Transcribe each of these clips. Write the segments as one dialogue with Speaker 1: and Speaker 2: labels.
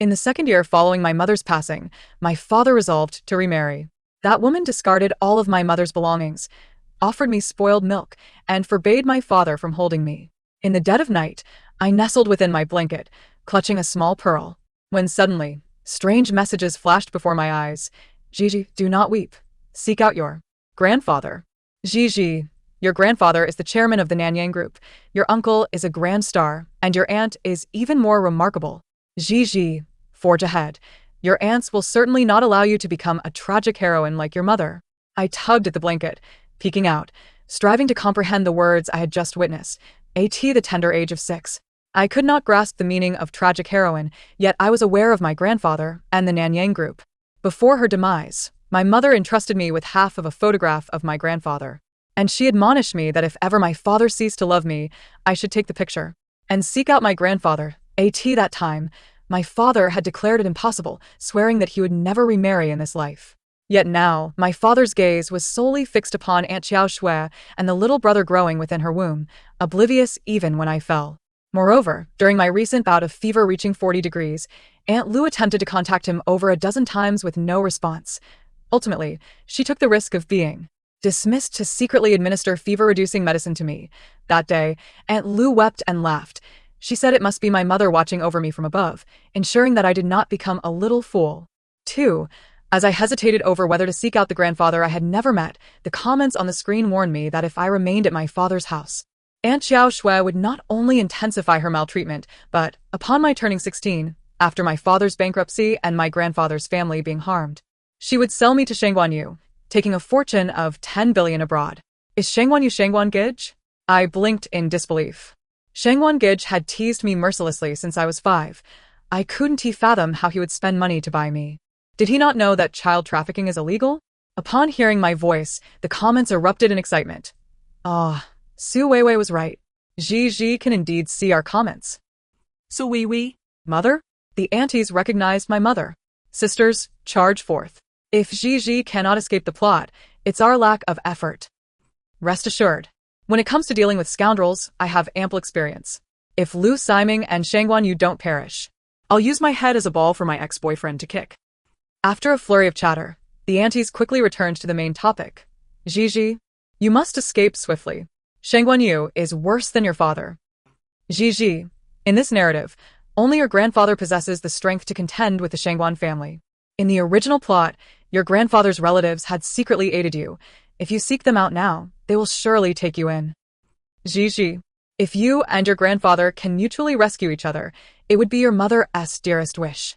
Speaker 1: In the second year following my mother's passing, my father resolved to remarry. That woman discarded all of my mother's belongings, offered me spoiled milk, and forbade my father from holding me. In the dead of night, I nestled within my blanket, clutching a small pearl, when suddenly, strange messages flashed before my eyes. Zhizhi, do not weep. Seek out your grandfather. Zhi Zhi, your grandfather is the chairman of the Nanyang Group. Your uncle is a grand star, and your aunt is even more remarkable. Zhi Zhi, forge ahead. Your aunts will certainly not allow you to become a tragic heroine like your mother. I tugged at the blanket, peeking out, striving to comprehend the words I had just witnessed. At the tender age of 6. I could not grasp the meaning of tragic heroine, yet I was aware of my grandfather and the Nanyang Group. Before her demise, my mother entrusted me with half of a photograph of my grandfather, and she admonished me that if ever my father ceased to love me, I should take the picture and seek out my grandfather. At that time, my father had declared it impossible, swearing that he would never remarry in this life. Yet now, my father's gaze was solely fixed upon Aunt Xiao Shui and the little brother growing within her womb, oblivious even when I fell. Moreover, during my recent bout of fever reaching 40 degrees, Aunt Lu attempted to contact him over a dozen times with no response. Ultimately, she took the risk of being dismissed to secretly administer fever-reducing medicine to me. That day, Aunt Lu wept and laughed. She said it must be my mother watching over me from above, ensuring that I did not become a little fool. 2. As I hesitated over whether to seek out the grandfather I had never met, the comments on the screen warned me that if I remained at my father's house, Aunt Xiao Shui would not only intensify her maltreatment, but, upon my turning 16, after my father's bankruptcy and my grandfather's family being harmed, she would sell me to Shangguan Yu, taking a fortune of 10 billion abroad. Is Shangguan Yu Shangguan Gij? I blinked in disbelief. Shangguan Gij had teased me mercilessly since I was 5. I couldn't fathom how he would spend money to buy me. Did he not know that child trafficking is illegal? Upon hearing my voice, the comments erupted in excitement. Ah, Su Weiwei was right. Zhi Zhi can indeed see our comments.
Speaker 2: So Weiwei?
Speaker 1: Mother? The aunties recognized my mother. Sisters, charge forth. If Zhi Zhi cannot escape the plot, it's our lack of effort. Rest assured, when it comes to dealing with scoundrels, I have ample experience. If Lu Siming and Shangguan Yu don't perish, I'll use my head as a ball for my ex-boyfriend to kick. After a flurry of chatter, the aunties quickly returned to the main topic. Zhizhi, you must escape swiftly. Shangguan Yu is worse than your father. Zhizhi, in this narrative, only your grandfather possesses the strength to contend with the Shangguan family. In the original plot, your grandfather's relatives had secretly aided you. If you seek them out now, they will surely take you in. Zhizhi, if you and your grandfather can mutually rescue each other, it would be your mother's dearest wish.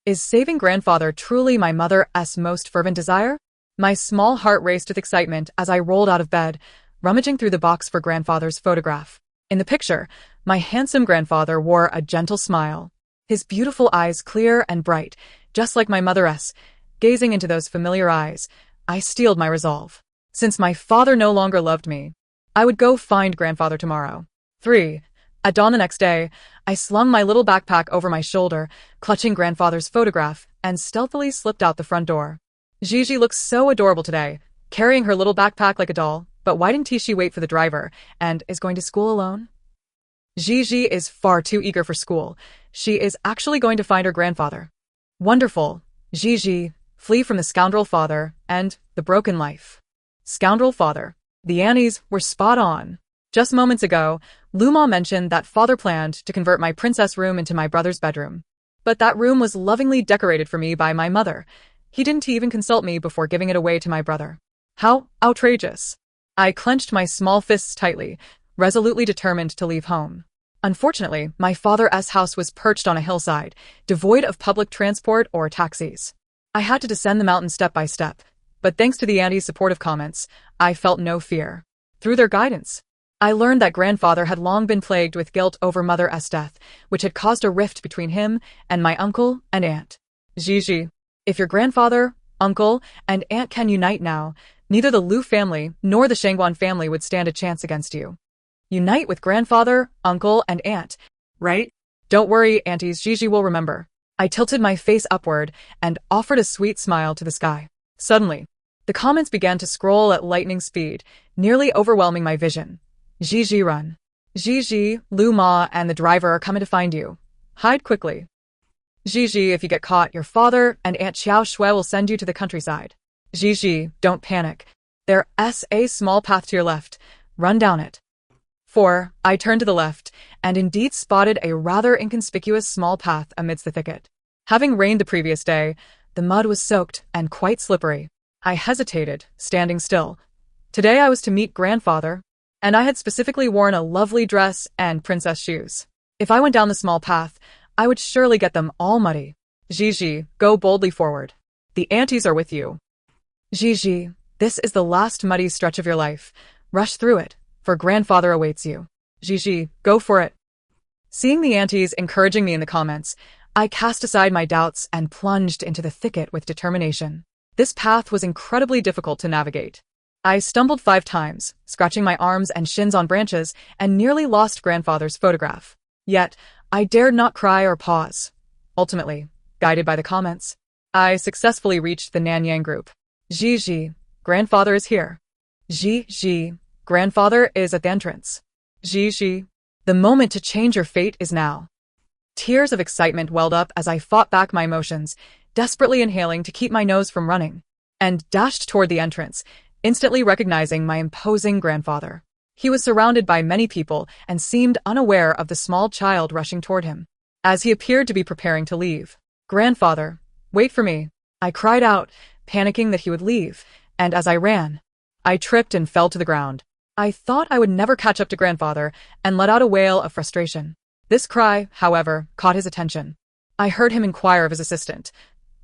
Speaker 1: Is saving grandfather truly my mother's most fervent desire? My small heart raced with excitement as I rolled out of bed, rummaging through the box for grandfather's photograph. In the picture, my handsome grandfather wore a gentle smile, his beautiful eyes clear and bright, just like my mother's. Gazing into those familiar eyes, I steeled my resolve. Since my father no longer loved me, I would go find grandfather tomorrow. 3. At dawn the next day, I slung my little backpack over my shoulder, clutching grandfather's photograph, and stealthily slipped out the front door. Zhizhi looks so adorable today, carrying her little backpack like a doll, but why didn't she wait for the driver, and is going to school alone? Zhizhi is far too eager for school. She is actually going to find her grandfather. Wonderful. Zhizhi, flee from the scoundrel father, and the broken life. Scoundrel father. The aunties were spot on. Just moments ago, Luma mentioned that father planned to convert my princess room into my brother's bedroom. But that room was lovingly decorated for me by my mother. He didn't even consult me before giving it away to my brother. How outrageous. I clenched my small fists tightly, resolutely determined to leave home. Unfortunately, my father's house was perched on a hillside, devoid of public transport or taxis. I had to descend the mountain step by step, but thanks to the aunties' supportive comments, I felt no fear. Through their guidance, I learned that grandfather had long been plagued with guilt over mother's death, which had caused a rift between him and my uncle and aunt. Zhizhi, if your grandfather, uncle, and aunt can unite now, neither the Lu family nor the Shangguan family would stand a chance against you. Unite with grandfather, uncle, and aunt, right? Don't worry, aunties, Zhizhi will remember. I tilted my face upward and offered a sweet smile to the sky. Suddenly, the comments began to scroll at lightning speed, nearly overwhelming my vision. Zhizhi, run. Zhizhi, Lu Ma, and the driver are coming to find you. Hide quickly. Zhi, if you get caught, your father and Aunt Xiao Shui will send you to the countryside. Zhi, don't panic. There's a small path to your left. Run down it. 4. I turned to the left, and indeed spotted a rather inconspicuous small path amidst the thicket. Having rained the previous day, the mud was soaked and quite slippery. I hesitated, standing still. Today I was to meet grandfather, and I had specifically worn a lovely dress and princess shoes. If I went down the small path, I would surely get them all muddy. Zhizhi, go boldly forward. The aunties are with you. Zhizhi, this is the last muddy stretch of your life. Rush through it, for grandfather awaits you. Zhizhi, go for it. Seeing the aunties encouraging me in the comments, I cast aside my doubts and plunged into the thicket with determination. This path was incredibly difficult to navigate. I stumbled 5 times, scratching my arms and shins on branches, and nearly lost grandfather's photograph. Yet, I dared not cry or pause. Ultimately, guided by the comments, I successfully reached the Nanyang Group. Zhi Zhi, grandfather is here. Zhi Zhi, grandfather is at the entrance. Zhi Zhi, the moment to change your fate is now. Tears of excitement welled up as I fought back my emotions, desperately inhaling to keep my nose from running, and dashed toward the entrance, instantly recognizing my imposing grandfather. He was surrounded by many people and seemed unaware of the small child rushing toward him, as he appeared to be preparing to leave. Grandfather, wait for me. I cried out, panicking that he would leave, and as I ran, I tripped and fell to the ground. I thought I would never catch up to grandfather and let out a wail of frustration. This cry, however, caught his attention. I heard him inquire of his assistant.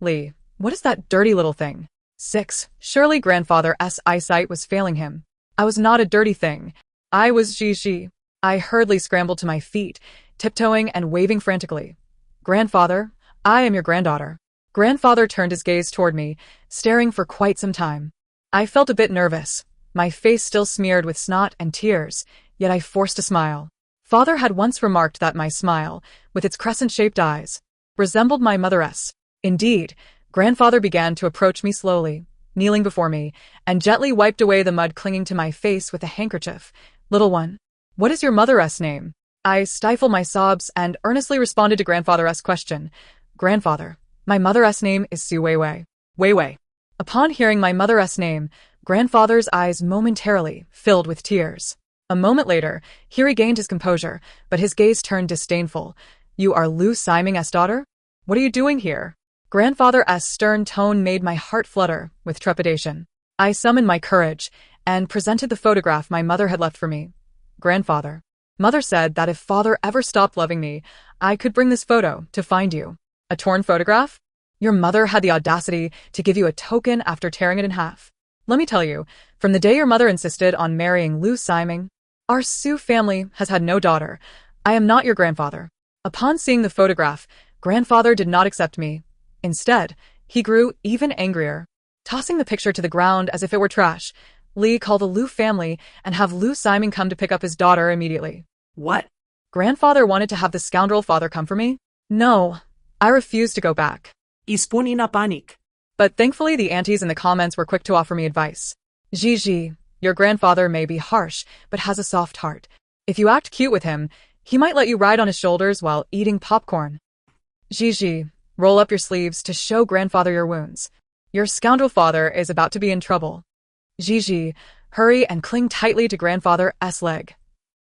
Speaker 1: Lee, what is that dirty little thing? 6. Surely grandfather's eyesight was failing him. I was not a dirty thing. I was Zhizhi. I hurriedly scrambled to my feet, tiptoeing and waving frantically. Grandfather, I am your granddaughter. Grandfather turned his gaze toward me, staring for quite some time. I felt a bit nervous, my face still smeared with snot and tears, yet I forced a smile. Father had once remarked that my smile, with its crescent-shaped eyes, resembled my mother's. Indeed, grandfather began to approach me slowly, kneeling before me, and gently wiped away the mud clinging to my face with a handkerchief. Little one, what is your mother's name? I stifled my sobs and earnestly responded to grandfather's question. Grandfather, my mother's name is Su Weiwei. Weiwei. Upon hearing my mother's name, grandfather's eyes momentarily filled with tears. A moment later, he regained his composure, but his gaze turned disdainful. You are Lu Siming's daughter? What are you doing here? Grandfather's stern tone made my heart flutter with trepidation. I summoned my courage and presented the photograph my mother had left for me. Grandfather, mother said that if father ever stopped loving me, I could bring this photo to find you. A torn photograph? Your mother had the audacity to give you a token after tearing it in half. Let me tell you, from the day your mother insisted on marrying Lu Siming, our Su family has had no daughter. I am not your grandfather. Upon seeing the photograph, grandfather did not accept me. Instead, he grew even angrier. Tossing the picture to the ground as if it were trash, Lee called the Lu family and have Lu Siming come to pick up his daughter immediately. What? Grandfather wanted to have the scoundrel father come for me? No, I refused to go back.
Speaker 2: Ispuni na panik.
Speaker 1: But thankfully the aunties in the comments were quick to offer me advice. Zhizhi, your grandfather may be harsh, but has a soft heart. If you act cute with him, he might let you ride on his shoulders while eating popcorn. Zhizhi, roll up your sleeves to show grandfather your wounds. Your scoundrel father is about to be in trouble. Zhizhi, hurry and cling tightly to grandfather's leg.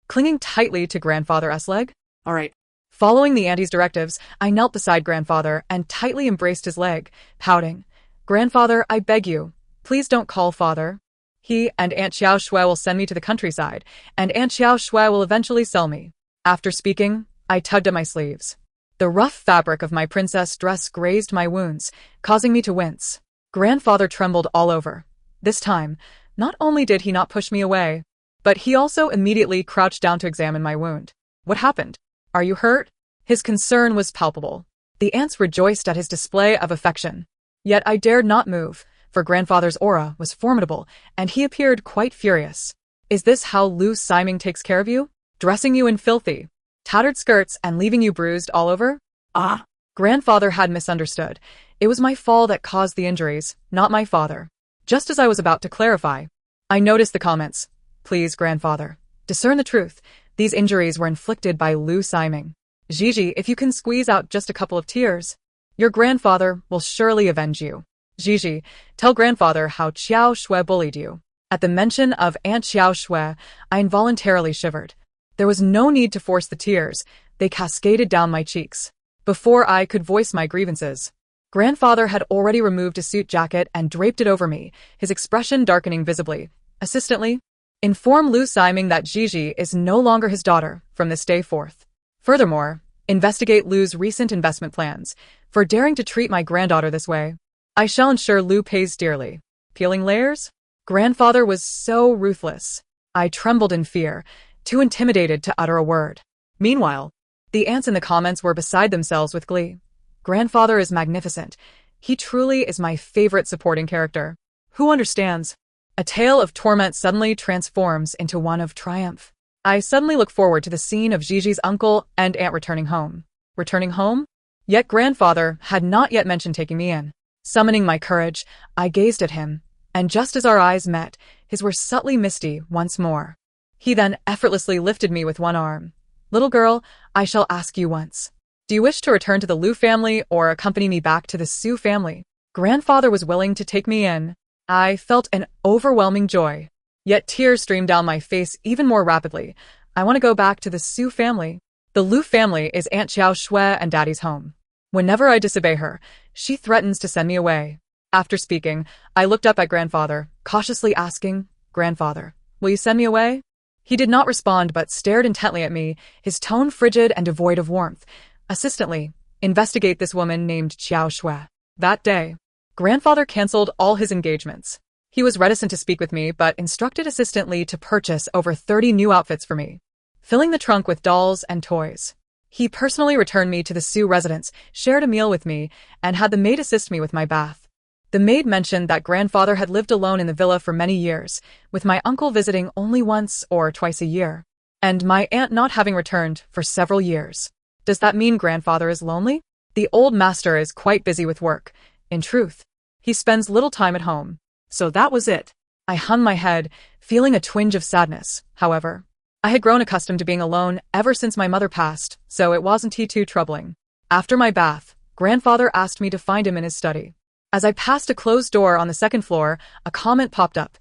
Speaker 1: Clinging tightly to grandfather's leg?
Speaker 2: All right.
Speaker 1: Following the auntie's directives, I knelt beside grandfather and tightly embraced his leg, pouting. Grandfather, I beg you, please don't call father. He and Aunt Xiao Shui will send me to the countryside, and Aunt Xiao Shui will eventually sell me. After speaking, I tugged at my sleeves. The rough fabric of my princess dress grazed my wounds, causing me to wince. Grandfather trembled all over. This time, not only did he not push me away, but he also immediately crouched down to examine my wound. What happened? Are you hurt? His concern was palpable. The aunts rejoiced at his display of affection. Yet I dared not move, for grandfather's aura was formidable, and he appeared quite furious. Is this how Lu Siming takes care of you? Dressing you in filthy, tattered skirts and leaving you bruised all over?
Speaker 2: Ah.
Speaker 1: Grandfather had misunderstood. It was my fall that caused the injuries, not my father. Just as I was about to clarify, I noticed the comments. Please, grandfather, discern the truth. These injuries were inflicted by Lu Siming. Zhizhi, if you can squeeze out just a couple of tears. Your grandfather will surely avenge you. Zhizhi, tell grandfather how Qiao Shui bullied you. At the mention of Aunt Qiao Shui, I involuntarily shivered. There was no need to force the tears. They cascaded down my cheeks. Before I could voice my grievances, grandfather had already removed his suit jacket and draped it over me, his expression darkening visibly. Assistantly, inform Lu Siming that Zhizhi is no longer his daughter from this day forth. Furthermore, investigate Lu's recent investment plans. For daring to treat my granddaughter this way, I shall ensure Lu pays dearly. Peeling layers? Grandfather was so ruthless. I trembled in fear, too intimidated to utter a word. Meanwhile, the aunts in the comments were beside themselves with glee. Grandfather is magnificent. He truly is my favorite supporting character. Who understands? A tale of torment suddenly transforms into one of triumph. I suddenly look forward to the scene of Zhi's uncle and aunt returning home. Returning home? Yet grandfather had not yet mentioned taking me in. Summoning my courage, I gazed at him, and just as our eyes met, his were subtly misty once more. He then effortlessly lifted me with one arm. Little girl, I shall ask you once. Do you wish to return to the Lu family or accompany me back to the Su family? Grandfather was willing to take me in. I felt an overwhelming joy. Yet tears streamed down my face even more rapidly. I want to go back to the Su family. The Lu family is Aunt Qiao Shui and Daddy's home. Whenever I disobey her, she threatens to send me away. After speaking, I looked up at grandfather, cautiously asking, Grandfather, will you send me away? He did not respond but stared intently at me, his tone frigid and devoid of warmth. Assistantly, investigate this woman named Qiao Shui. That day, grandfather cancelled all his engagements. He was reticent to speak with me but instructed assistantly to purchase over 30 new outfits for me, filling the trunk with dolls and toys. He personally returned me to the Su residence, shared a meal with me, and had the maid assist me with my bath. The maid mentioned that grandfather had lived alone in the villa for many years, with my uncle visiting only once or twice a year, and my aunt not having returned for several years. Does that mean grandfather is lonely? The old master is quite busy with work. In truth, he spends little time at home. So that was it. I hung my head, feeling a twinge of sadness. However, I had grown accustomed to being alone ever since my mother passed, so it wasn't too troubling. After my bath, grandfather asked me to find him in his study. As I passed a closed door on the second floor, a comment popped up.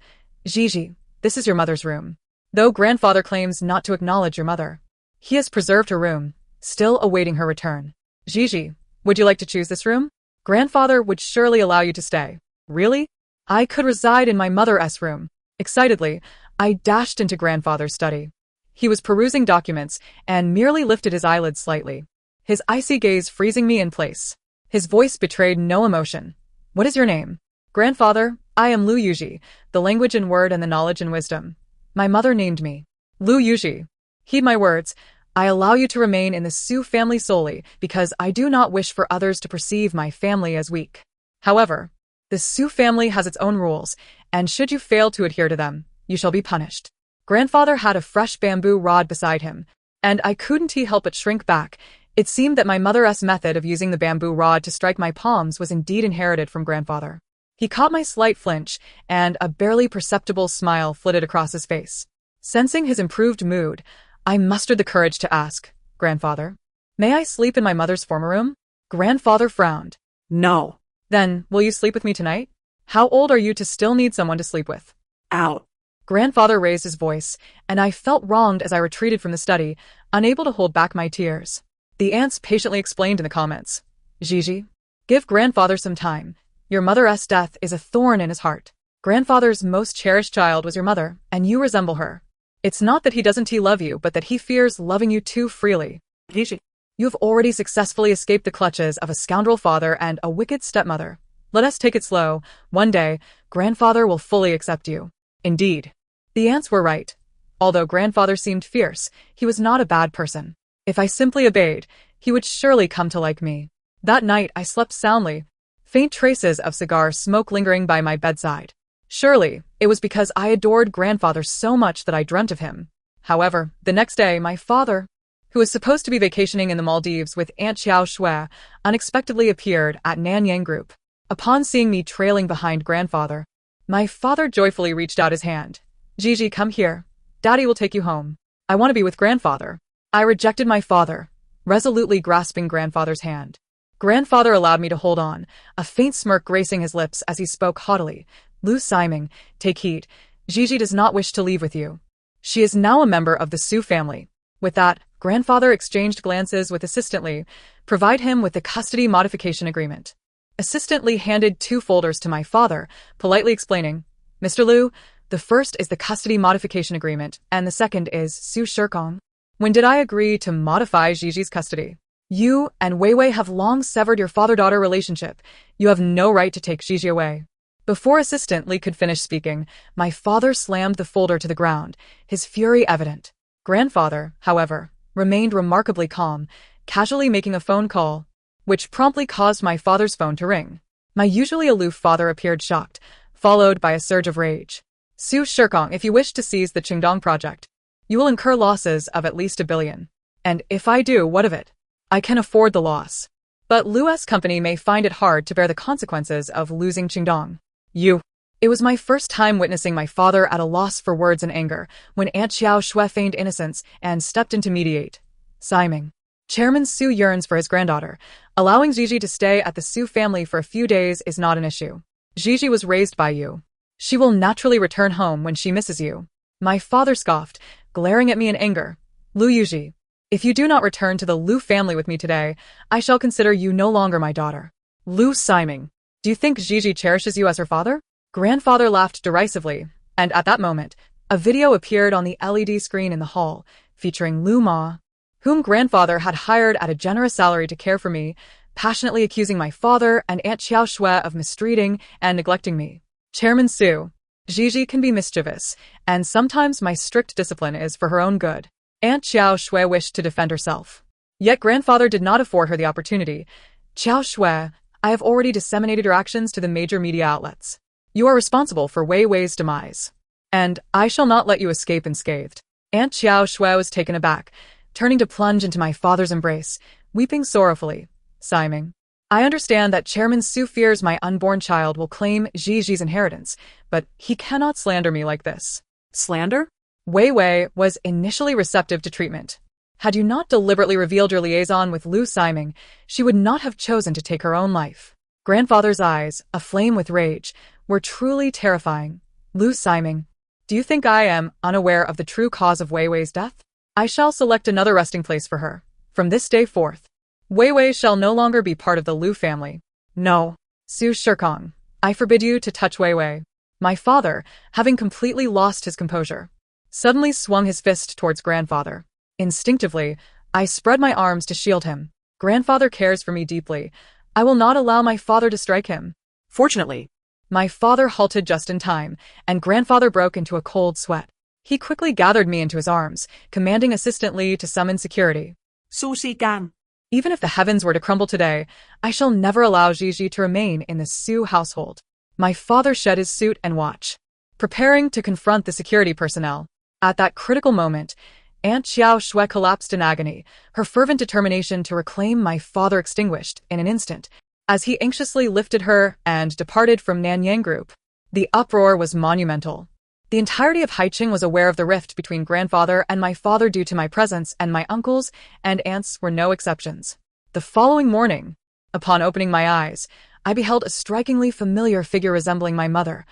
Speaker 1: Zhizhi, this is your mother's room. Though grandfather claims not to acknowledge your mother, he has preserved her room, still awaiting her return. Zhizhi, would you like to choose this room? Grandfather would surely allow you to stay. Really? I could reside in my mother's room. Excitedly, I dashed into grandfather's study. He was perusing documents and merely lifted his eyelids slightly, his icy gaze freezing me in place. His voice betrayed no emotion. What is your name? Grandfather, I am Lu Yuzhi, the language and word and the knowledge and wisdom. My mother named me Lu Yuzhi. Heed my words. I allow you to remain in the Su family solely because I do not wish for others to perceive my family as weak. However, the Su family has its own rules, and should you fail to adhere to them, you shall be punished. Grandfather had a fresh bamboo rod beside him, and I couldn't help but shrink back. It seemed that my mother's method of using the bamboo rod to strike my palms was indeed inherited from grandfather. He caught my slight flinch, and a barely perceptible smile flitted across his face. Sensing his improved mood, I mustered the courage to ask, Grandfather, may I sleep in my mother's former room? Grandfather frowned. No. Then, will you sleep with me tonight? How old are you to still need someone to sleep with? Out. Grandfather raised his voice, and I felt wronged as I retreated from the study, unable to hold back my tears. The aunts patiently explained in the comments. Zhizhi, give grandfather some time. Your mother's death is a thorn in his heart. Grandfather's most cherished child was your mother, and you resemble her. It's not that he doesn't love you, but that he fears loving you too freely. Zhizhi, you have already successfully escaped the clutches of a scoundrel father and a wicked stepmother. Let us take it slow. One day, grandfather will fully accept you. Indeed. The aunts were right. Although grandfather seemed fierce, he was not a bad person. If I simply obeyed, he would surely come to like me. That night I slept soundly, faint traces of cigar smoke lingering by my bedside. Surely, it was because I adored grandfather so much that I dreamt of him. However, the next day my father, who was supposed to be vacationing in the Maldives with Aunt Qiao Shui, unexpectedly appeared at Nanyang Group. Upon seeing me trailing behind grandfather, my father joyfully reached out his hand. Zhizhi, come here. Daddy will take you home. I want to be with grandfather. I rejected my father, resolutely grasping grandfather's hand. Grandfather allowed me to hold on, a faint smirk gracing his lips as he spoke haughtily. Lu Siming, take heed. Zhizhi does not wish to leave with you. She is now a member of the Su family. With that, Grandfather exchanged glances with Assistant Lee, provide him with the custody modification agreement. Assistant Lee handed 2 folders to my father, politely explaining, Mr. Liu, the first is the custody modification agreement, and the second is Su Shirkong. When did I agree to modify Zhizhi's custody? You and Wei Wei have long severed your father-daughter relationship. You have no right to take Zhizhi away. Before Assistant Lee could finish speaking, my father slammed the folder to the ground, his fury evident. Grandfather, however, remained remarkably calm, casually making a phone call, which promptly caused my father's phone to ring. My usually aloof father appeared shocked, followed by a surge of rage. Su Shirkong, if you wish to seize the Qingdong project, you will incur losses of at least 1 billion. And if I do, what of it? I can afford the loss. But Lu's company may find it hard to bear the consequences of losing Qingdong. It was my first time witnessing my father at a loss for words in anger, when Aunt Xiao Shui feigned innocence and stepped in to mediate. Siming. Chairman Su yearns for his granddaughter. Allowing Zhizhi to stay at the Su family for a few days is not an issue. Zhizhi was raised by you. She will naturally return home when she misses you. My father scoffed, glaring at me in anger. Lu Yuji, if you do not return to the Lu family with me today, I shall consider you no longer my daughter. Lu Siming. Do you think Zhizhi cherishes you as her father? Grandfather laughed derisively, and at that moment, a video appeared on the LED screen in the hall, featuring Lu Ma, whom Grandfather had hired at a generous salary to care for me, passionately accusing my father and Aunt Xiao Shui of mistreating and neglecting me. Chairman Su, Zhizhi can be mischievous, and sometimes my strict discipline is for her own good. Aunt Xiao Shui wished to defend herself. Yet Grandfather did not afford her the opportunity. Xiao Shui, I have already disseminated your actions to the major media outlets. You are responsible for Wei Wei's demise. And I shall not let you escape unscathed. Aunt Xiao Shui was taken aback, turning to plunge into my father's embrace, weeping sorrowfully. Siming. I understand that Chairman Su fears my unborn child will claim Zhizhi's inheritance, but he cannot slander me like this. Slander? Wei Wei was initially receptive to treatment. Had you not deliberately revealed your liaison with Lu Siming, she would not have chosen to take her own life. Grandfather's eyes, aflame with rage, were truly terrifying. Lu Siming, do you think I am unaware of the true cause of Wei Wei's death? I shall select another resting place for her. From this day forth, Wei Wei shall no longer be part of the Lu family. No. Su Shirkong, I forbid you to touch Wei Wei. My father, having completely lost his composure, suddenly swung his fist towards Grandfather. Instinctively, I spread my arms to shield him. Grandfather cares for me deeply. I will not allow my father to strike him. Fortunately, my father halted just in time, and Grandfather broke into a cold sweat. He quickly gathered me into his arms, commanding Assistant Lee to summon security. Su Shigan. Even if the heavens were to crumble today, I shall never allow Zhizhi to remain in the Su household. My father shed his suit and watch, preparing to confront the security personnel. At that critical moment, Aunt Xiao Shui collapsed in agony, her fervent determination to reclaim my father extinguished in an instant, as he anxiously lifted her and departed from Nanyang Group. The uproar was monumental. The entirety of Haiqing was aware of the rift between Grandfather and my father due to my presence, and my uncles and aunts were no exceptions. The following morning, upon opening my eyes, I beheld a strikingly familiar figure resembling my mother,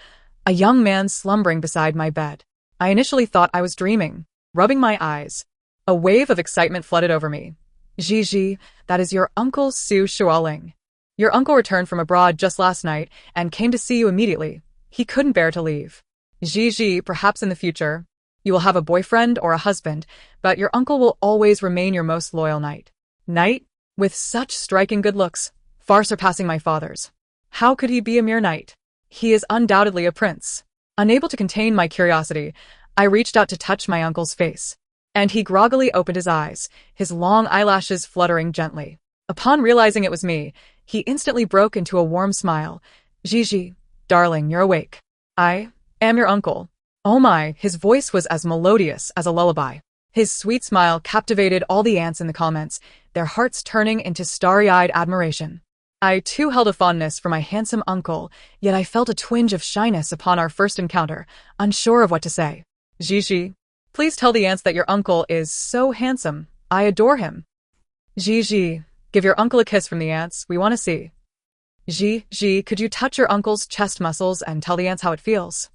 Speaker 1: a young man slumbering beside my bed. I initially thought I was dreaming. Rubbing my eyes, a wave of excitement flooded over me. Zhi Zhi, that is your uncle Su Shualing. Your uncle returned from abroad just last night and came to see you immediately. He couldn't bear to leave. Zhi Zhi, perhaps in the future, you will have a boyfriend or a husband, but your uncle will always remain your most loyal knight. Knight? With such striking good looks, far surpassing my father's. How could he be a mere knight? He is undoubtedly a prince. Unable to contain my curiosity, I reached out to touch my uncle's face, and he groggily opened his eyes, his long eyelashes fluttering gently. Upon realizing it was me, he instantly broke into a warm smile. Zhizhi, darling, you're awake. I am your uncle. Oh my, his voice was as melodious as a lullaby. His sweet smile captivated all the aunts in the comments, their hearts turning into starry-eyed admiration. I too held a fondness for my handsome uncle, yet I felt a twinge of shyness upon our first encounter, unsure of what to say. Zhizhi, please tell the aunts that your uncle is so handsome. I adore him. Zhizhi, Give your uncle a kiss from the aunts, we want to see. Zhi Zhi, could you touch your uncle's chest muscles and tell the aunts how it feels?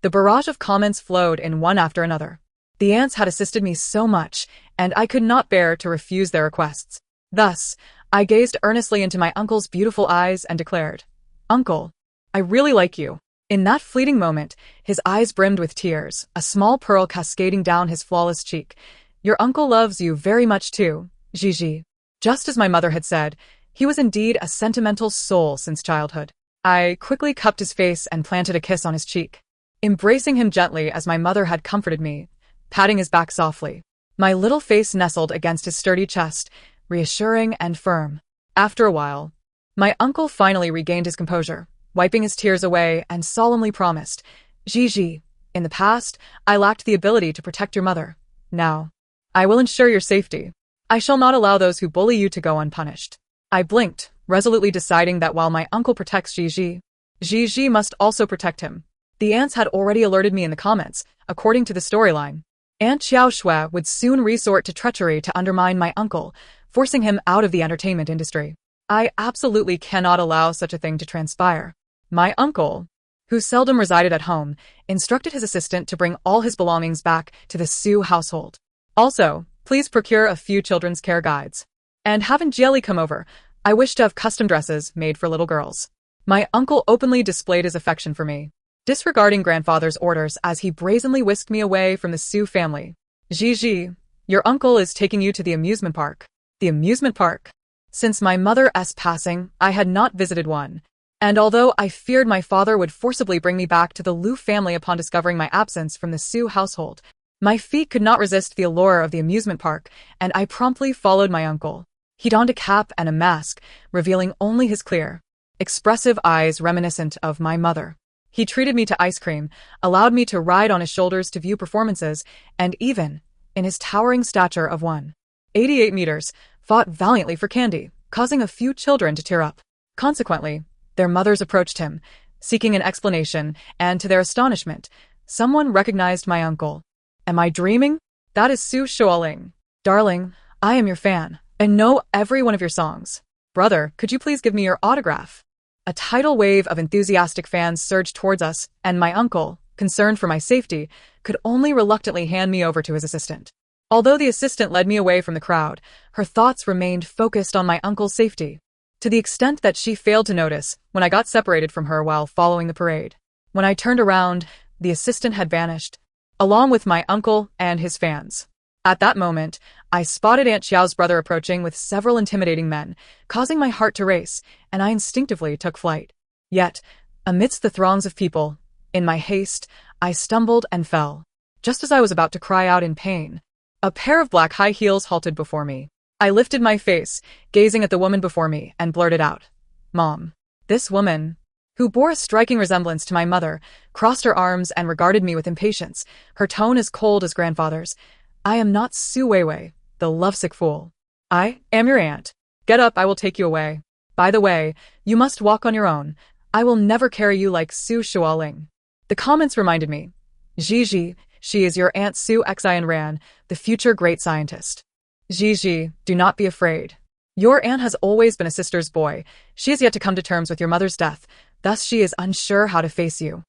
Speaker 1: The barrage of comments flowed in one after another. The aunts had assisted me so much, and I could not bear to refuse their requests. Thus, I gazed earnestly into my uncle's beautiful eyes and declared, "Uncle, I really like you." In that fleeting moment, his eyes brimmed with tears, a small pearl cascading down his flawless cheek. "Your uncle loves you very much too, Zhizhi." Just as my mother had said, he was indeed a sentimental soul since childhood. I quickly cupped his face and planted a kiss on his cheek, embracing him gently as my mother had comforted me, patting his back softly. My little face nestled against his sturdy chest, reassuring and firm. After a while, my uncle finally regained his composure, wiping his tears away, and solemnly promised, "Zhizhi, in the past, I lacked the ability to protect your mother. Now, I will ensure your safety. I shall not allow those who bully you to go unpunished." I blinked, resolutely deciding that while my uncle protects Zhizhi, Zhizhi must also protect him. The aunts had already alerted me in the comments, according to the storyline. Aunt Xiao Shui would soon resort to treachery to undermine my uncle, forcing him out of the entertainment industry. I absolutely cannot allow such a thing to transpire. My uncle, who seldom resided at home, instructed his assistant to bring all his belongings back to the Su household. Also, please procure a few children's care guides. And have Anjali come over. I wish to have custom dresses made for little girls. My uncle openly displayed his affection for me, disregarding grandfather's orders as he brazenly whisked me away from the Su family. "Zhizhi, your uncle is taking you to the amusement park." The amusement park? Since my mother's passing, I had not visited one, and although I feared my father would forcibly bring me back to the Lu family upon discovering my absence from the Su household, my feet could not resist the allure of the amusement park, and I promptly followed my uncle. He donned a cap and a mask, revealing only his clear, expressive eyes reminiscent of my mother. He treated me to ice cream, allowed me to ride on his shoulders to view performances, and even, in his towering stature of 188 meters, fought valiantly for candy, causing a few children to tear up. Consequently, their mothers approached him, seeking an explanation, and to their astonishment, someone recognized my uncle. Am I dreaming? That is Su Shualing. Darling, I am your fan, and know every one of your songs. Brother, could you please give me your autograph? A tidal wave of enthusiastic fans surged towards us, and my uncle, concerned for my safety, could only reluctantly hand me over to his assistant. Although the assistant led me away from the crowd, her thoughts remained focused on my uncle's safety, to the extent that she failed to notice when I got separated from her while following the parade. When I turned around, the assistant had vanished, along with my uncle and his fans. At that moment, I spotted Aunt Xiao's brother approaching with several intimidating men, causing my heart to race, and I instinctively took flight. Yet, amidst the throngs of people, in my haste, I stumbled and fell. Just as I was about to cry out in pain, a pair of black high heels halted before me. I lifted my face, gazing at the woman before me, and blurted out, "Mom." This woman, who bore a striking resemblance to my mother, crossed her arms and regarded me with impatience, her tone as cold as grandfather's. "I am not Su Weiwei, the lovesick fool. I am your aunt. Get up, I will take you away. By the way, you must walk on your own. I will never carry you like Su Shualing." The comments reminded me, "Zhizhi, she is your Aunt Su Xian Ran, the future great scientist. Zhizhi, do not be afraid. Your aunt has always been a sister's boy. She has yet to come to terms with your mother's death, thus she is unsure how to face you.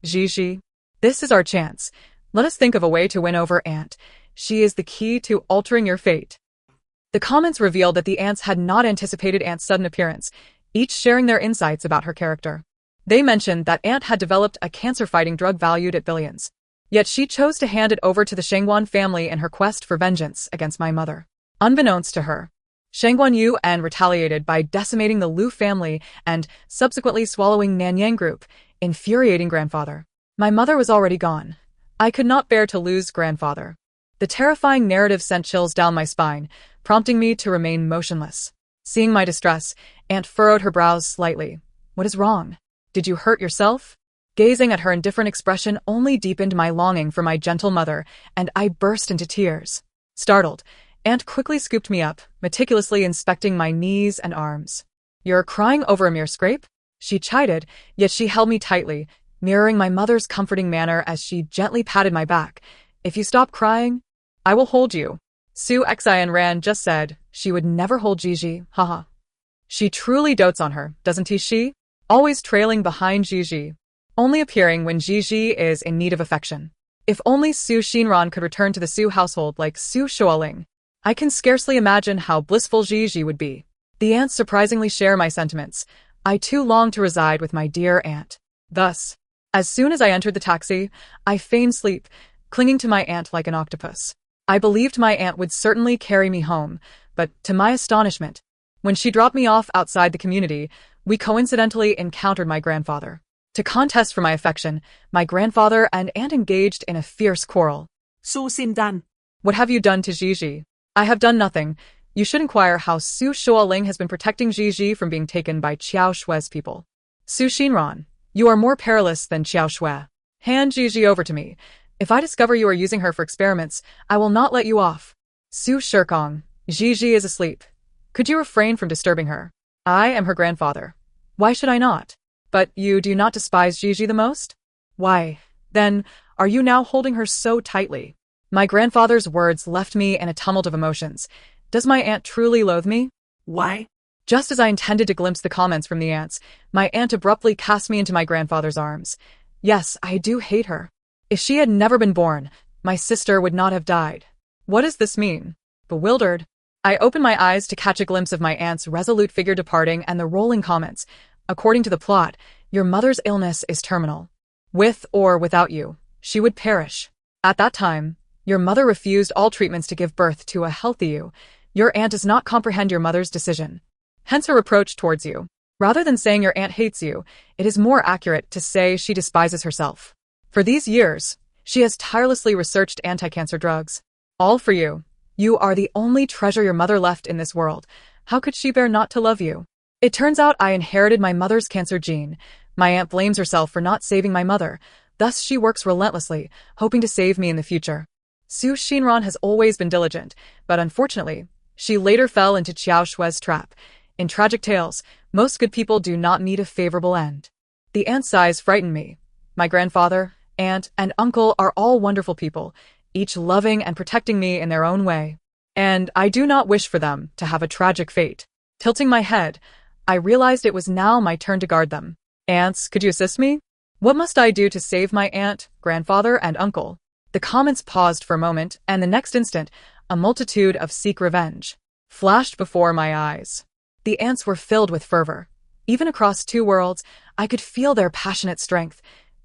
Speaker 1: Zhizhi, this is our chance. Let us think of a way to win over Aunt. She is the key to altering your fate." The comments revealed that the aunts had not anticipated Aunt's sudden appearance, each sharing their insights about her character. They mentioned that Aunt had developed a cancer-fighting drug valued at billions. Yet she chose to hand it over to the Shangguan family in her quest for vengeance against my mother. Unbeknownst to her, Shangguan Yuan retaliated by decimating the Lu family and subsequently swallowing Nanyang Group, infuriating grandfather. My mother was already gone. I could not bear to lose grandfather. The terrifying narrative sent chills down my spine, prompting me to remain motionless. Seeing my distress, Aunt furrowed her brows slightly. "What is wrong? Did you hurt yourself?" Gazing at her indifferent expression only deepened my longing for my gentle mother, and I burst into tears. Startled, Aunt quickly scooped me up, meticulously inspecting my knees and arms. "You're crying over a mere scrape?" She chided, yet she held me tightly, mirroring my mother's comforting manner as she gently patted my back. "If you stop crying, I will hold you." Su Xian Ran just said, she would never hold Zhizhi, haha. She truly dotes on her, doesn't she? Always trailing behind Zhizhi, only appearing when Zhizhi is in need of affection. If only Su Xinran could return to the Su household like Su Shualing. I can scarcely imagine how blissful Zhizhi would be. The aunts surprisingly share my sentiments. I too long to reside with my dear aunt. Thus, as soon as I entered the taxi, I feigned sleep, clinging to my aunt like an octopus. I believed my aunt would certainly carry me home, but to my astonishment, when she dropped me off outside the community, we coincidentally encountered my grandfather. To contest for my affection, my grandfather and aunt engaged in a fierce quarrel.
Speaker 2: Su Xin Dan.
Speaker 1: What have you done to Zhizhi? I have done nothing. You should inquire how Su Shualing has been protecting Zhizhi from being taken by Qiao Shue's people. Su Xinran, you are more perilous than Qiao Shue. Hand Zhizhi over to me. If I discover you are using her for experiments, I will not let you off. Su Shirkong, Zhizhi is asleep. Could you refrain from disturbing her? I am her grandfather. Why should I not? But you do not despise Zhizhi the most? Why, then, are you now holding her so tightly? My grandfather's words left me in a tumult of emotions. Does my aunt truly loathe me?
Speaker 2: Why?
Speaker 1: Just as I intended to glimpse the comments from the aunts, my aunt abruptly cast me into my grandfather's arms. Yes, I do hate her. If she had never been born, my sister would not have died. What does this mean? Bewildered, I opened my eyes to catch a glimpse of my aunt's resolute figure departing and the rolling comments. According to the plot, your mother's illness is terminal. With or without you, she would perish. At that time, your mother refused all treatments to give birth to a healthy you. Your aunt does not comprehend your mother's decision. Hence her reproach towards you. Rather than saying your aunt hates you, it is more accurate to say she despises herself. For these years, she has tirelessly researched anti-cancer drugs. All for you. You are the only treasure your mother left in this world. How could she bear not to love you? It turns out I inherited my mother's cancer gene. My aunt blames herself for not saving my mother. Thus she works relentlessly, hoping to save me in the future. Su Xinran has always been diligent, but unfortunately, she later fell into Qiao Shue's trap. In tragic tales, most good people do not meet a favorable end. The aunt's sighs frighten me. My grandfather, aunt, and uncle are all wonderful people, each loving and protecting me in their own way. And I do not wish for them to have a tragic fate. Tilting my head, I realized it was now my turn to guard them. Aunts, could you assist me? What must I do to save my aunt, grandfather, and uncle? The comments paused for a moment, and the next instant, a multitude of seek revenge flashed before my eyes. The aunts were filled with fervor. Even across two worlds, I could feel their passionate strength.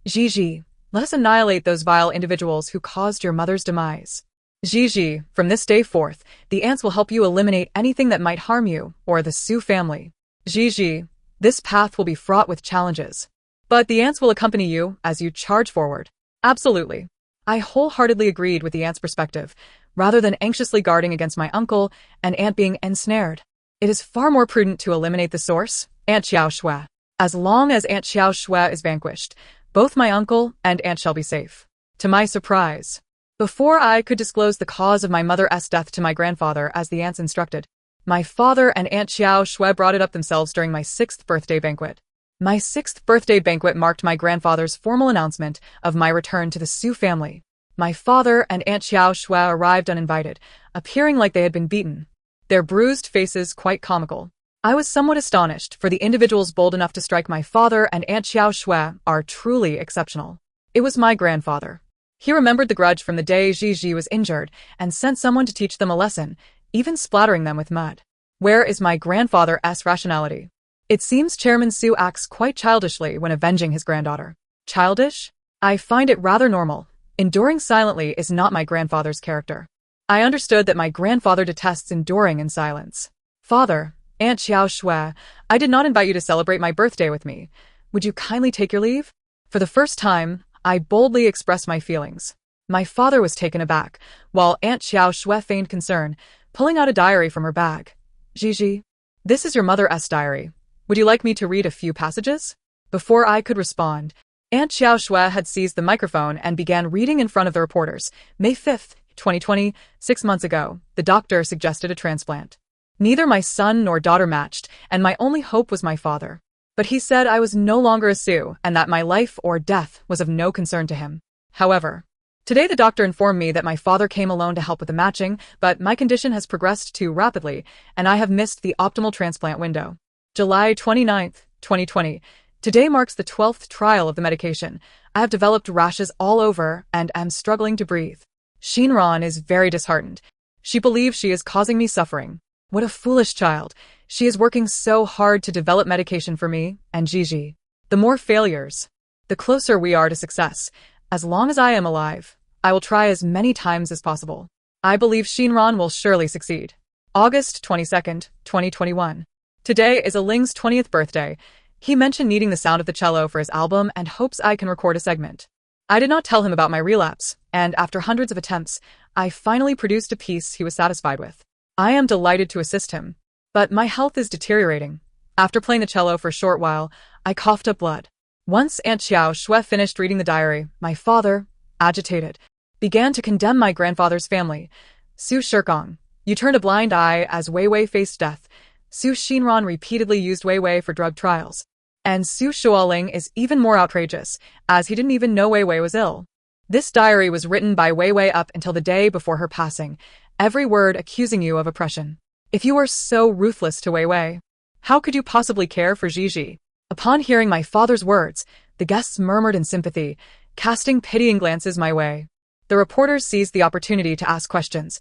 Speaker 1: Zhizhi, let us annihilate those vile individuals who caused your mother's demise. Zhizhi, from this day forth, the aunts will help you eliminate anything that might harm you or the Su family. Zhizhi, this path will be fraught with challenges. But the aunts will accompany you as you charge forward. Absolutely. I wholeheartedly agreed with the aunt's perspective, rather than anxiously guarding against my uncle and aunt being ensnared. It is far more prudent to eliminate the source, Aunt Qiao Shue. As long as Aunt Qiao Shue is vanquished, both my uncle and aunt shall be safe. To my surprise, before I could disclose the cause of my mother's death to my grandfather as the aunts instructed, my father and Aunt Qiao Shue brought it up themselves during my 6th birthday banquet. My 6th birthday banquet marked my grandfather's formal announcement of my return to the Su family. My father and Aunt Qiao Shue arrived uninvited, appearing like they had been beaten, their bruised faces quite comical. I was somewhat astonished, for the individuals bold enough to strike my father and Aunt Qiao Shue are truly exceptional. It was my grandfather. He remembered the grudge from the day Zhizhi was injured and sent someone to teach them a lesson, even splattering them with mud. Where is my grandfather's rationality? It seems Chairman Su acts quite childishly when avenging his granddaughter. Childish? I find it rather normal. Enduring silently is not my grandfather's character. I understood that my grandfather detests enduring in silence. Father, Aunt Qiao Shue, I did not invite you to celebrate my birthday with me. Would you kindly take your leave? For the first time, I boldly expressed my feelings. My father was taken aback, while Aunt Qiao Shue feigned concern, pulling out a diary from her bag. Zhizhi, this is your mother's diary. Would you like me to read a few passages? Before I could respond, Aunt Qiao Shue had seized the microphone and began reading in front of the reporters. May 5th, 2020, 6 months ago, the doctor suggested a transplant. Neither my son nor daughter matched, and my only hope was my father. But he said I was no longer a Su, and that my life or death was of no concern to him. However, Today the doctor informed me that my father came alone to help with the matching, but my condition has progressed too rapidly, and I have missed the optimal transplant window. July 29th, 2020. Today marks the 12th trial of the medication. I have developed rashes all over and am struggling to breathe. Shinran is very disheartened. She believes she is causing me suffering. What a foolish child. She is working so hard to develop medication for me and Zhizhi. The more failures, the closer we are to success. As long as I am alive, I will try as many times as possible. I believe Shinran will surely succeed. August 22nd, 2021. Today is Aling's 20th birthday. He mentioned needing the sound of the cello for his album and hopes I can record a segment. I did not tell him about my relapse, and after hundreds of attempts, I finally produced a piece he was satisfied with. I am delighted to assist him, but my health is deteriorating. After playing the cello for a short while, I coughed up blood. Once Aunt Xiao Shui finished reading the diary, my father, agitated, began to condemn my grandfather's family. Su Shirkong, you turned a blind eye as Wei Wei faced death. Su Shinran repeatedly used Wei Wei for drug trials. And Su Shualing is even more outrageous, as he didn't even know Wei Wei was ill. This diary was written by Wei Wei up until the day before her passing, every word accusing you of oppression. If you were so ruthless to Wei Wei, how could you possibly care for Zhizhi? Upon hearing my father's words, the guests murmured in sympathy, casting pitying glances my way. The reporters seized the opportunity to ask questions.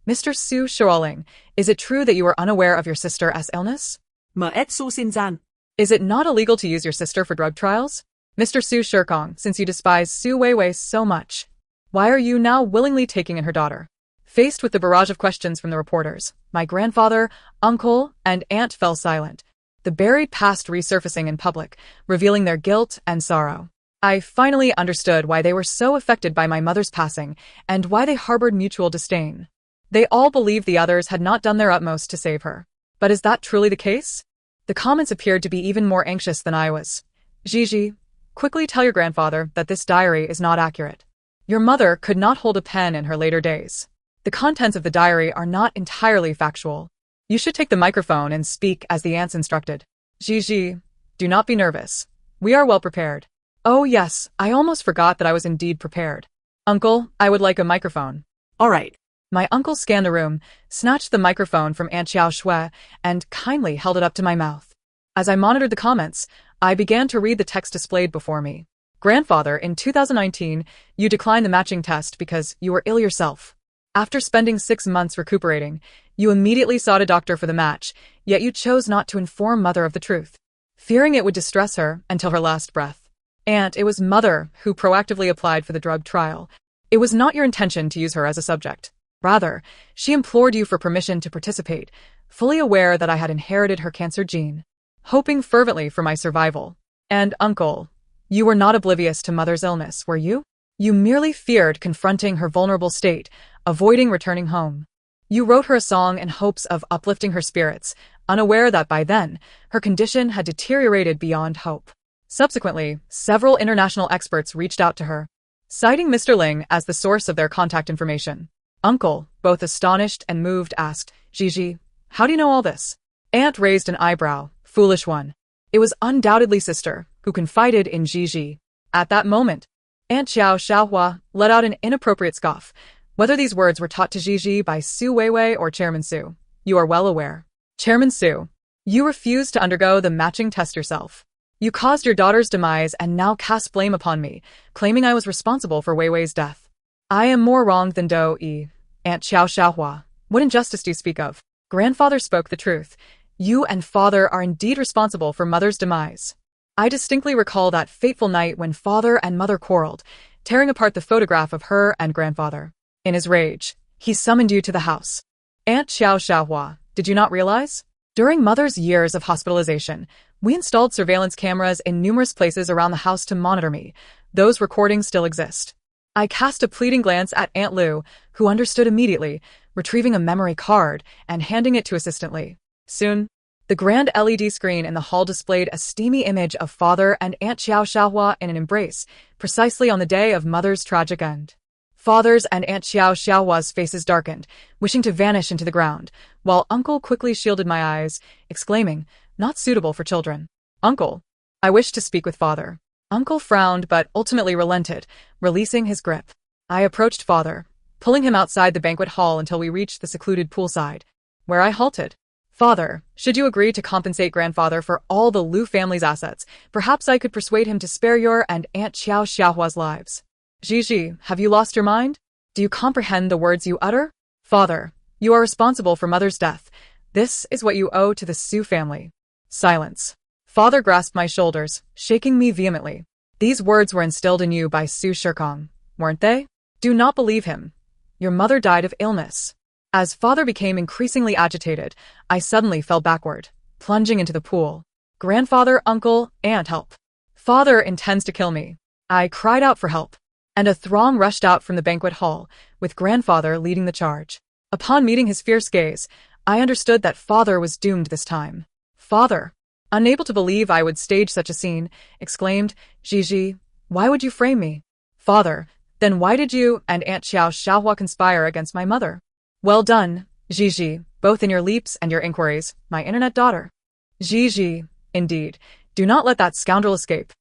Speaker 1: Mr. Su Shualing, is it true that you were unaware of your sister's illness? Is it not illegal to use your sister for drug trials? Mr. Su Shirkong, since you despise Su Wei Wei so much, why are you now willingly taking in her daughter? Faced with the barrage of questions from the reporters, my grandfather, uncle, and aunt fell silent, the buried past resurfacing in public, revealing their guilt and sorrow. I finally understood why they were so affected by my mother's passing and why they harbored mutual disdain. They all believed the others had not done their utmost to save her. But is that truly the case? The comments appeared to be even more anxious than I was. Zhizhi, quickly tell your grandfather that this diary is not accurate. Your mother could not hold a pen in her later days. The contents of the diary are not entirely factual. You should take the microphone and speak as the aunts instructed. Zhizhi, do not be nervous. We are well prepared. Oh yes, I almost forgot that I was indeed prepared. Uncle, I would like a microphone.
Speaker 2: All right.
Speaker 1: My uncle scanned the room, snatched the microphone from Aunt Xiao Shui, and kindly held it up to my mouth. As I monitored the comments, I began to read the text displayed before me. Grandfather, in 2019, you declined the matching test because you were ill yourself. After spending 6 months recuperating, you immediately sought a doctor for the match, yet you chose not to inform Mother of the truth, fearing it would distress her until her last breath. Aunt, it was Mother who proactively applied for the drug trial. It was not your intention to use her as a subject. Rather, she implored you for permission to participate, fully aware that I had inherited her cancer gene, hoping fervently for my survival. And, Uncle, you were not oblivious to Mother's illness, were you? You merely feared confronting her vulnerable state, avoiding returning home. You wrote her a song in hopes of uplifting her spirits, unaware that by then, her condition had deteriorated beyond hope. Subsequently, several international experts reached out to her, citing Mr. Ling as the source of their contact information. Uncle, both astonished and moved, asked, Zhizhi, how do you know all this? Aunt raised an eyebrow, foolish one. It was undoubtedly sister, who confided in Zhizhi. At that moment, Aunt Xiao Xiaohua let out an inappropriate scoff. Whether these words were taught to Zhizhi by Su Weiwei or Chairman Su, you are well aware. Chairman Su, you refused to undergo the matching test yourself. You caused your daughter's demise and now cast blame upon me, claiming I was responsible for Weiwei's death. I am more wronged than Do-yi. Aunt Xiao Xiaohua, what injustice do you speak of? Grandfather spoke the truth. You and father are indeed responsible for Mother's demise. I distinctly recall that fateful night when father and mother quarreled, tearing apart the photograph of her and grandfather. In his rage, he summoned you to the house. Aunt Xiao Xiaohua, did you not realize? During Mother's years of hospitalization, we installed surveillance cameras in numerous places around the house to monitor me. Those recordings still exist. I cast a pleading glance at Aunt Lu, who understood immediately, retrieving a memory card and handing it to Assistant Lee. Soon, the grand LED screen in the hall displayed a steamy image of father and Aunt Xiao Xiaohua in an embrace, precisely on the day of Mother's tragic end. Father's and Aunt Xiao Xiaohua's faces darkened, wishing to vanish into the ground, while Uncle quickly shielded my eyes, exclaiming, not suitable for children. Uncle, I wish to speak with father. Uncle frowned but ultimately relented, releasing his grip. I approached father, pulling him outside the banquet hall until we reached the secluded poolside, where I halted. Father, should you agree to compensate grandfather for all the Lu family's assets, perhaps I could persuade him to spare your and Aunt Xiao Xiaohua's lives. Zhizhi, have you lost your mind? Do you comprehend the words you utter? Father, you are responsible for mother's death. This is what you owe to the Su family. Silence. Father grasped my shoulders, shaking me vehemently. These words were instilled in you by Su Shikong, weren't they? Do not believe him. Your mother died of illness. As father became increasingly agitated, I suddenly fell backward, plunging into the pool. Grandfather, uncle, aunt, help. Father intends to kill me. I cried out for help, and a throng rushed out from the banquet hall, with grandfather leading the charge. Upon meeting his fierce gaze, I understood that father was doomed this time. Father, unable to believe I would stage such a scene, exclaimed, Zhizhi, why would you frame me? Father, then why did you and Aunt Xiao Xiaohua conspire against my mother? Well done, Zhizhi, both in your leaps and your inquiries, my internet daughter. Zhizhi, indeed. Do not let that scoundrel escape.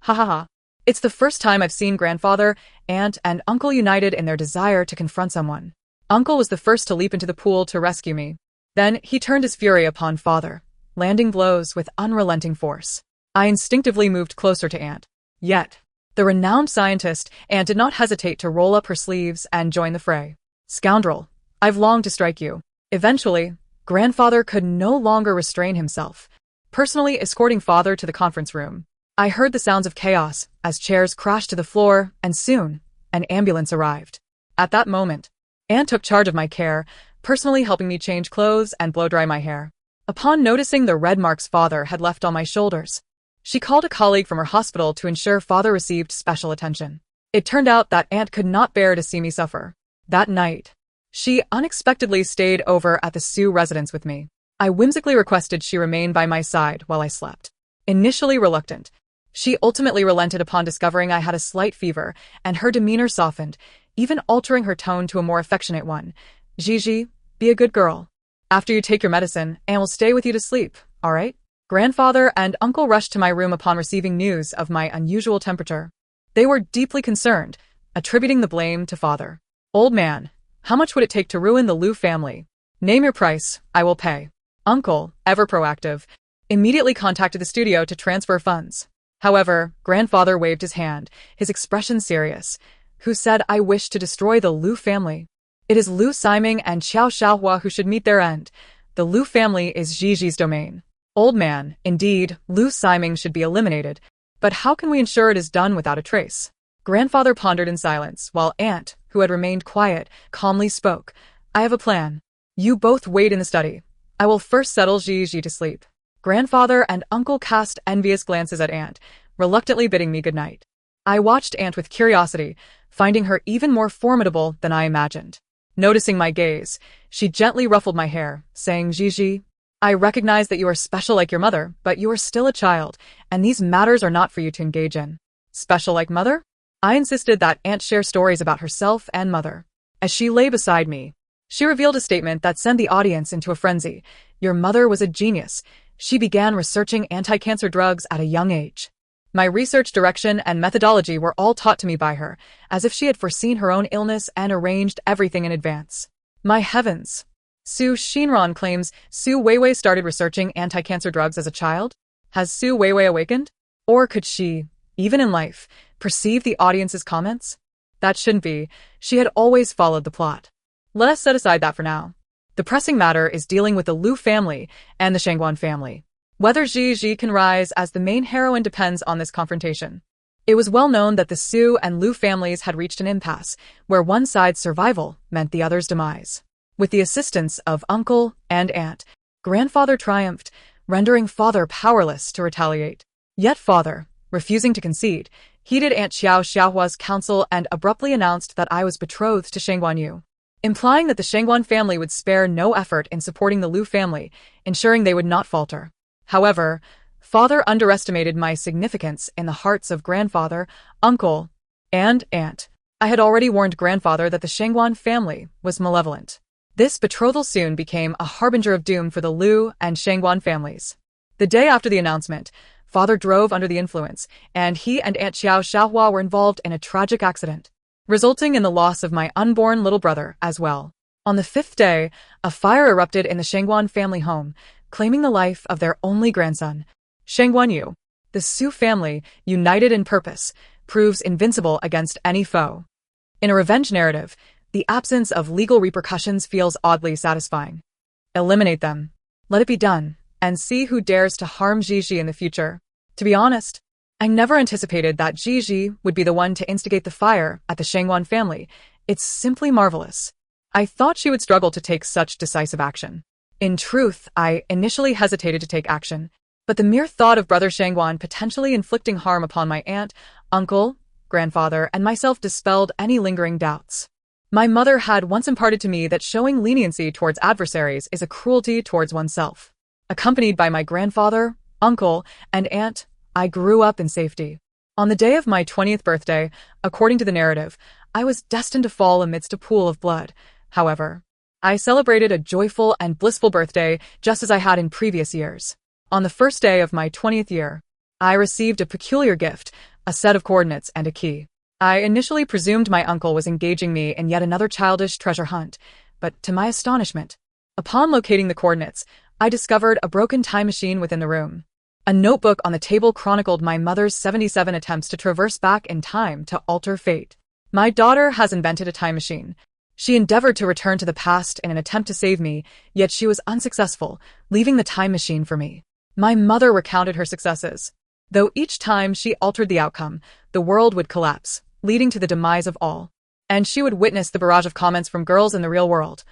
Speaker 1: Ha ha ha. It's the first time I've seen grandfather, aunt, and uncle united in their desire to confront someone. Uncle was the first to leap into the pool to rescue me. Then he turned his fury upon father, landing blows with unrelenting force. I instinctively moved closer to aunt. Yet, the renowned scientist, aunt did not hesitate to roll up her sleeves and join the fray. Scoundrel. I've longed to strike you. Eventually, grandfather could no longer restrain himself, personally escorting father to the conference room. I heard the sounds of chaos as chairs crashed to the floor, and soon, an ambulance arrived. At that moment, Aunt took charge of my care, personally helping me change clothes and blow-dry my hair. Upon noticing the red marks father had left on my shoulders, she called a colleague from her hospital to ensure father received special attention. It turned out that Aunt could not bear to see me suffer. That night, she unexpectedly stayed over at the Su residence with me. I whimsically requested she remain by my side while I slept. Initially reluctant, she ultimately relented upon discovering I had a slight fever, and her demeanor softened, even altering her tone to a more affectionate one. Zhizhi, be a good girl. After you take your medicine, Aunt will stay with you to sleep, all right? Grandfather and uncle rushed to my room upon receiving news of my unusual temperature. They were deeply concerned, attributing the blame to father. Old man, how much would it take to ruin the Lu family? Name your price, I will pay. Uncle, ever proactive, immediately contacted the studio to transfer funds. However, grandfather waved his hand, his expression serious, who said I wish to destroy the Lu family. It is Lu Siming and Xiao Xiaohua who should meet their end. The Lu family is Zhizhi's domain. Old man, indeed, Lu Siming should be eliminated, but how can we ensure it is done without a trace? Grandfather pondered in silence, while Aunt, who had remained quiet, calmly spoke. I have a plan. You both wait in the study. I will first settle Zhi to sleep. Grandfather and uncle cast envious glances at Aunt, reluctantly bidding me good night. I watched Aunt with curiosity, finding her even more formidable than I imagined. Noticing my gaze, she gently ruffled my hair, saying, Zhi, I recognize that you are special like your mother, but you are still a child, and these matters are not for you to engage in. Special like mother? I insisted that Aunt share stories about herself and mother. As she lay beside me, she revealed a statement that sent the audience into a frenzy. Your mother was a genius. She began researching anti-cancer drugs at a young age. My research direction and methodology were all taught to me by her, as if she had foreseen her own illness and arranged everything in advance. My heavens! Su Shinran claims Su Weiwei started researching anti-cancer drugs as a child? Has Su Weiwei awakened? Or could she, even in life, perceive the audience's comments? That shouldn't be. She had always followed the plot. Let us set aside that for now. The pressing matter is dealing with the Lu family and the Shangguan family. Whether Zhi Zhi can rise as the main heroine depends on this confrontation. It was well known that the Su and Lu families had reached an impasse, where one side's survival meant the other's demise. With the assistance of uncle and aunt, grandfather triumphed, rendering father powerless to retaliate. Yet father, refusing to concede, heeded Aunt Xiao Xiaohua's counsel and abruptly announced that I was betrothed to Shangguan Yu, implying that the Shangguan family would spare no effort in supporting the Lu family, ensuring they would not falter. However, father underestimated my significance in the hearts of grandfather, uncle, and aunt. I had already warned grandfather that the Shangguan family was malevolent. This betrothal soon became a harbinger of doom for the Lu and Shangguan families. The day after the announcement, father drove under the influence, and he and Aunt Xiao Xiaohua were involved in a tragic accident. resulting in the loss of my unborn little brother as well. On the fifth day, a fire erupted in the Shangguan family home, claiming the life of their only grandson, Shangguan Yu. The Su family, united in purpose, proves invincible against any foe. In a revenge narrative, the absence of legal repercussions feels oddly satisfying. Eliminate them. Let it be done, and see who dares to harm Zhizhi in the future. To be honest, I never anticipated that Zhizhi would be the one to instigate the fire at the Shangguan family. It's simply marvelous. I thought she would struggle to take such decisive action. In truth, I initially hesitated to take action, but the mere thought of Brother Shangguan potentially inflicting harm upon my aunt, uncle, grandfather, and myself dispelled any lingering doubts. My mother had once imparted to me that showing leniency towards adversaries is a cruelty towards oneself. Accompanied by my grandfather, uncle, and aunt, I grew up in safety. On the day of my 20th birthday, according to the narrative, I was destined to fall amidst a pool of blood. However, I celebrated a joyful and blissful birthday just as I had in previous years. On the first day of my 20th year, I received a peculiar gift, a set of coordinates and a key. I initially presumed my uncle was engaging me in yet another childish treasure hunt, but to my astonishment, upon locating the coordinates, I discovered a broken time machine within the room. A notebook on the table chronicled my mother's 77 attempts to traverse back in time to alter fate. My daughter has invented a time machine. She endeavored to return to the past in an attempt to save me, yet she was unsuccessful, leaving the time machine for me. My mother recounted her successes. Though each time she altered the outcome, the world would collapse, leading to the demise of all. And she would witness the barrage of comments from girls in the real world.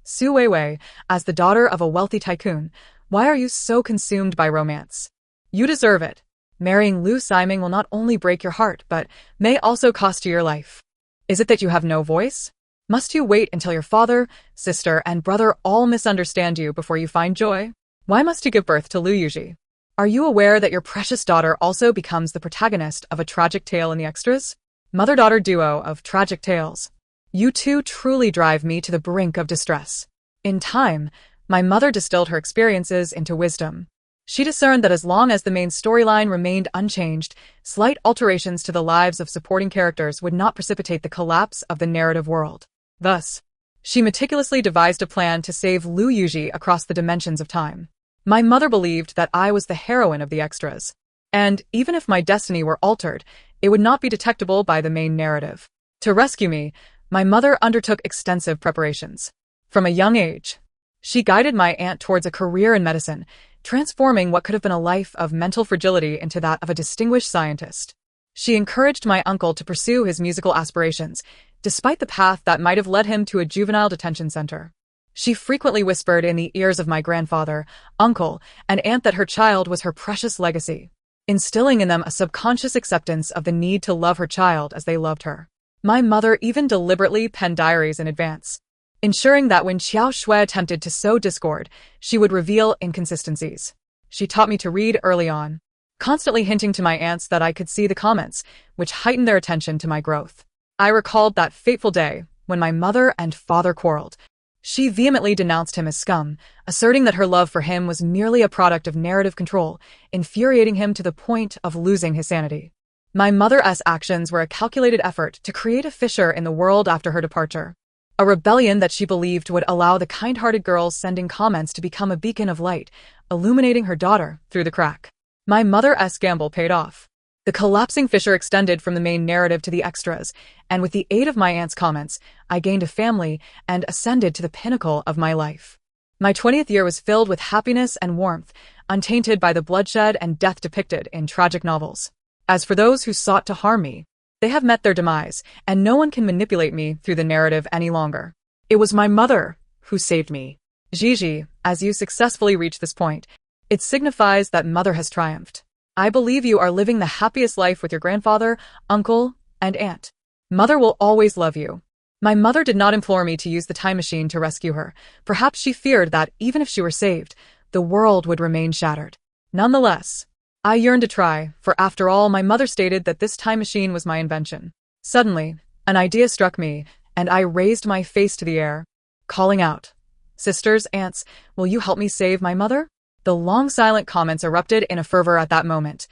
Speaker 1: Su Weiwei, as the daughter of a wealthy tycoon, why are you so consumed by romance? You deserve it. Marrying Lu Siming will not only break your heart, but may also cost you your life. Is it that you have no voice? Must you wait until your father, sister, and brother all misunderstand you before you find joy? Why must you give birth to Lu Yuji? Are you aware that your precious daughter also becomes the protagonist of a tragic tale in the extras? Mother-daughter duo of tragic tales. You two truly drive me to the brink of distress. In time, my mother distilled her experiences into wisdom. She discerned that as long as the main storyline remained unchanged, slight alterations to the lives of supporting characters would not precipitate the collapse of the narrative world. Thus, she meticulously devised a plan to save Lu Yuji across the dimensions of time. My mother believed that I was the heroine of the extras. And even if my destiny were altered, it would not be detectable by the main narrative. To rescue me, my mother undertook extensive preparations. From a young age, she guided my aunt towards a career in medicine, transforming what could have been a life of mental fragility into that of a distinguished scientist. She encouraged my uncle to pursue his musical aspirations, despite the path that might have led him to a juvenile detention center. She frequently whispered in the ears of my grandfather, uncle, and aunt that her child was her precious legacy, instilling in them a subconscious acceptance of the need to love her child as they loved her. My mother even deliberately penned diaries in advance, ensuring that when Qiao Shui attempted to sow discord, she would reveal inconsistencies. She taught me to read early on, constantly hinting to my aunts that I could see the comments, which heightened their attention to my growth. I recalled that fateful day when my mother and father quarreled. She vehemently denounced him as scum, asserting that her love for him was merely a product of narrative control, infuriating him to the point of losing his sanity. My mother's actions were a calculated effort to create a fissure in the world after her departure. A rebellion that she believed would allow the kind-hearted girls sending comments to become a beacon of light, illuminating her daughter through the crack. My mother's gamble paid off. The collapsing fissure extended from the main narrative to the extras, and with the aid of my aunt's comments, I gained a family and ascended to the pinnacle of my life. My 20th year was filled with happiness and warmth, untainted by the bloodshed and death depicted in tragic novels. As for those who sought to harm me, they have met their demise, and no one can manipulate me through the narrative any longer. It was my mother who saved me. Zhizhi, as you successfully reach this point, it signifies that mother has triumphed. I believe you are living the happiest life with your grandfather, uncle, and aunt. Mother will always love you. My mother did not implore me to use the time machine to rescue her. Perhaps she feared that even if she were saved, the world would remain shattered. Nonetheless, I yearned to try, for after all, my mother stated that this time machine was my invention. Suddenly, an idea struck me, and I raised my face to the air, calling out, "Sisters, aunts, will you help me save my mother?" The long silent comments erupted in a fervor at that moment.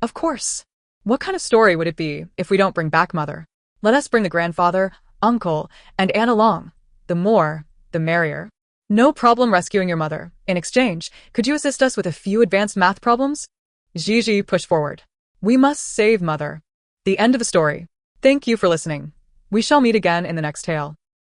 Speaker 1: Of course. What kind of story would it be if we don't bring back mother? Let us bring the grandfather, uncle, and aunt along. The more, the merrier. No problem rescuing your mother. In exchange, could you assist us with a few advanced math problems? Zhizhi pushed forward. We must save mother. The end of the story. Thank you for listening. We shall meet again in the next tale.